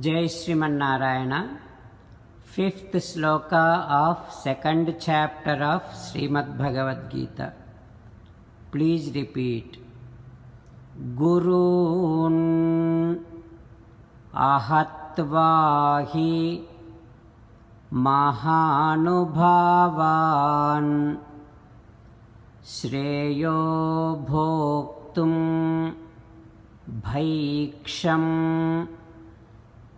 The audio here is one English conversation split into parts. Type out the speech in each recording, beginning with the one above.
Jai Sriman fifth sloka of second chapter of Srimad Bhagavad Gita. Please repeat. Gurun ahatvahi mahanubhavan shreyo bhoktum bhaiksham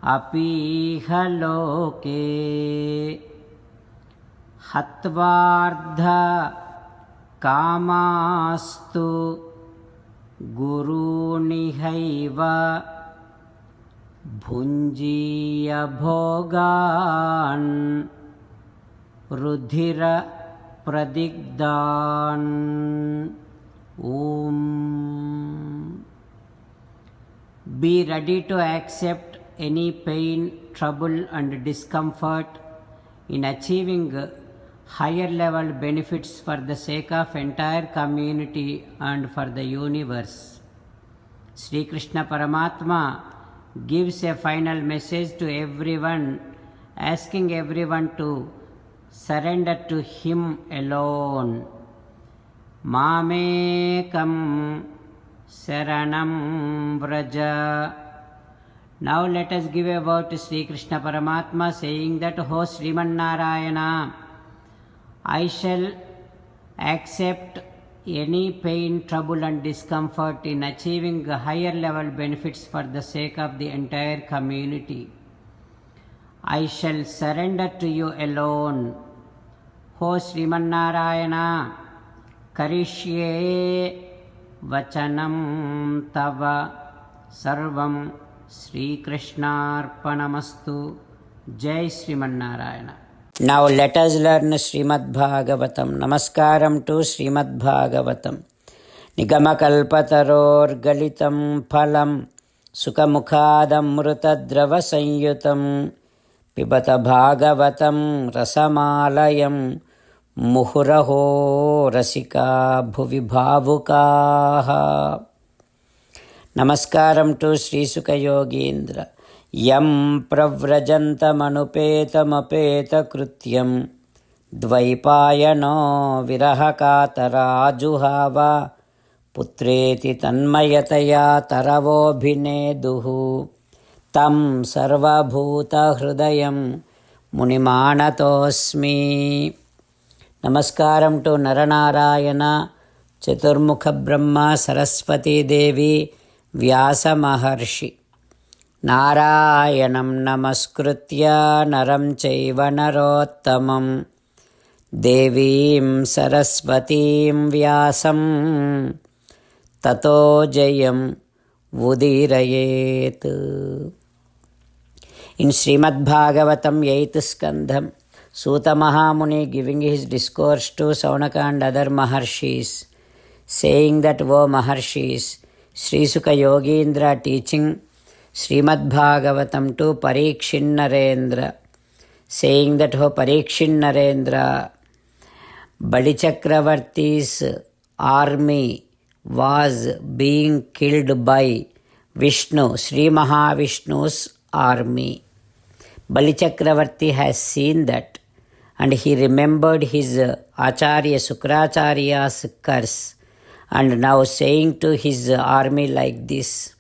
Aphiah लोके हत्वार्ध कामास्तु गुरूनिहैव भुञ्जीय भोगान् रुधिर प्रदिग्धान् ॐ. Be ready to accept any pain, trouble and discomfort in achieving higher level benefits for the sake of entire community and for the universe. Sri Krishna Paramatma gives a final message to everyone, asking everyone to surrender to Him alone. Mamekam Saranam Vraja. Now let us give a word to Sri Krishna Paramatma, saying that, O Sriman Narayana, I shall accept any pain, trouble and discomfort in achieving higher level benefits for the sake of the entire community. I shall surrender to you alone. O Sriman Narayana, Karishye Vachanam Tava Sarvam Sri Krishnarpanamastu. Jai Sriman Narayana. Now let us learn Srimad Bhagavatam. Namaskaram to Srimad Bhagavatam. Nigamakalpataror galitam phalam sukamukhadamrutadrava sanyutam pibata bhagavatam rasamalayam muhuraho rasika bhuvi bhavukaha. Namaskaram to Sri Sukha Yogindra. Yam pravrajantamanupeta krutyam dvaipayano virahakatarajuhava putreti tanmayataya taravobhineduhu tam sarvabhuta hrudayam munimanatosmi. Namaskaram to Naranarayana, Chaturmukha Brahma, Saraswati Devi, Vyasa Maharshi. Narayanam namaskritya naram chaiva narottamam devim saraswatim vyasam tato jayam udirayet. In Srimad Bhagavatam 8th Skandham, Suta Mahamuni giving his discourse to Saunaka and other Maharshis, saying that, O Maharshis, Sri Sukha Yogindra teaching Srimad Bhagavatam to Parikshit Narendra, saying that, O Parikshit Narendra, Bali Chakravarti's army was being killed by Vishnu, Sri Mahavishnu's army. Bali Chakravarti has seen that, and he remembered his Acharya Sukracharya's curse, and now saying to his army like this,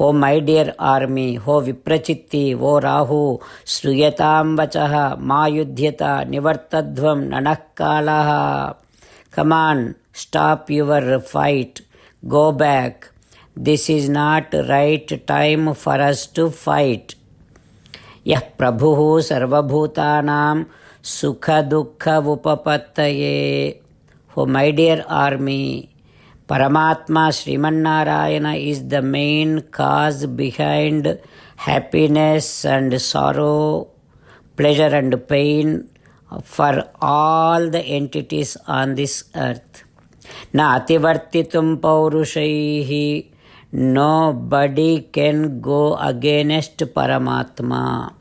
O my dear army, O Viprachitti, O Rahu, Sruyatam Vachaha, Ma Yudhyata, Nivartadvam, Nanakkalaha. Come on, stop your fight, go back. This is not right time for us to fight. Yah Prabhuhu Sarvabhutanam Sukha Dukkha Upapattaye. O my dear army, Paramatma Sriman Narayana is the main cause behind happiness and sorrow, pleasure and pain for all the entities on this earth. Na ativartitum paurushaihi. Nobody can go against Paramatma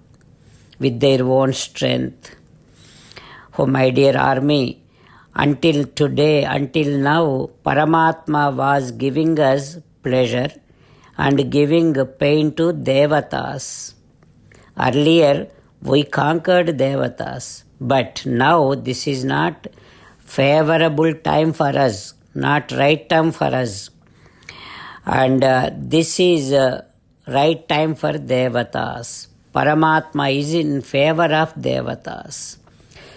with their own strength. Oh my dear army, until today, until now, Paramatma was giving us pleasure and giving pain to Devatas. Earlier, we conquered Devatas, but now this is not favorable time for us, not right time for us. And this is right time for Devatas. Paramatma is in favor of Devatas.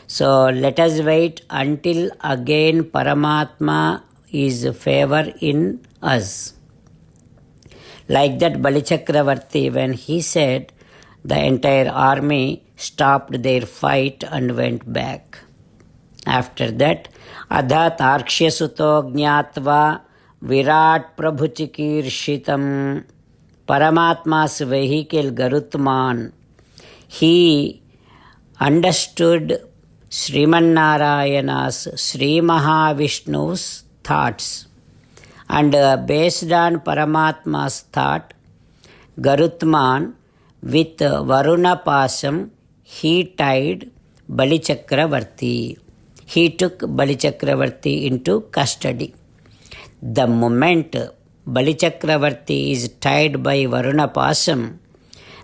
So let us wait until again Paramatma is favor in us. Like that Bali Chakravarti, when he said, the entire army stopped their fight and went back. After that, Adha Tarkshyasuto Jnatva Virat Prabhuchikir Paramatma's vehicle Garutman, he understood Sriman Narayana's Sri Mahavishnu's thoughts, and based on Paramatma's thought, Garutman with Varuna Pasam he tied Bali Chakravarti. He took Bali Chakravarti into custody. The moment Bali Chakravarti is tied by Varuna Pasam,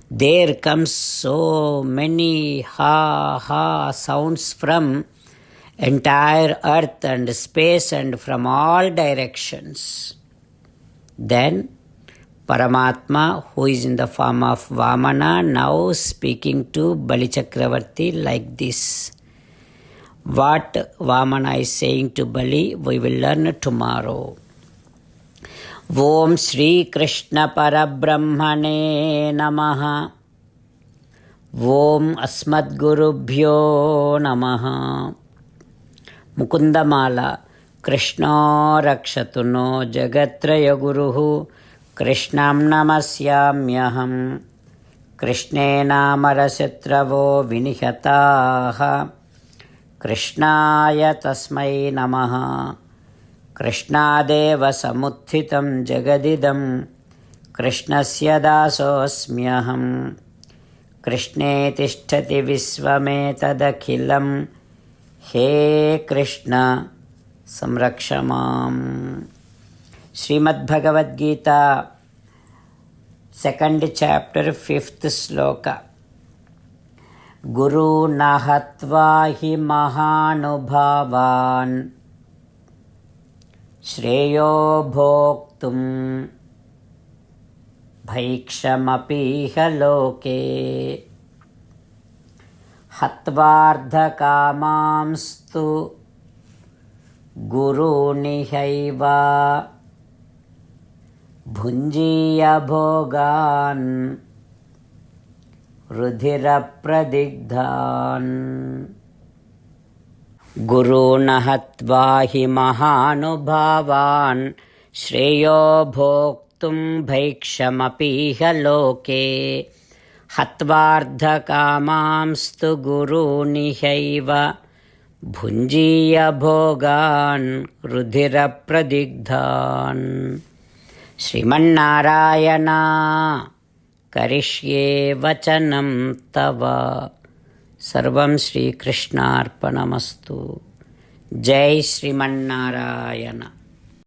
there comes so many ha sounds from entire earth and space and from all directions. Then Paramatma, who is in the form of Vamana, now speaking to Bali Chakravarti like this. What Vamana is saying to Bali, we will learn tomorrow. Om Shri Krishna Parabrahmane Namaha. Om Asmadgurubhyo Namaha. Mukundamala Krishna Rakshatu no Jagatraya Guruhu Krishnam Namasyamyaham. Krishnena Marasatravo Vinihataha. Krishnaya Tasmai Namaha. Krishnadeva Samuthitam Jagadidam. Krishnasya Dasosmyaham. Krishne Tishtati Visvametadakhilam. He Krishna Samrakshamam. Srimad Bhagavad Gita, 2nd chapter, 5th sloka. Guru Nahatva hi Mahanubhavan Shreyo Bhoktum Bhaikshamapiha Loke Hatvardhakamamstu Guru Nihaiva Bhunjiya Bhogan Rudhira Pradigdhan. Guru Nahatvahi Mahanubhavan Shreyo Bhoktum Bhaikshamapiha Loke Hatvardhakamamstu Guru Nihaiva Bhunjiya Bhogan Rudhira Pradigdhan. Srimannarayana Karishye Vachanam Tava. Sarvam Shri Krishnarpanamastu. Jai Srimannarayana.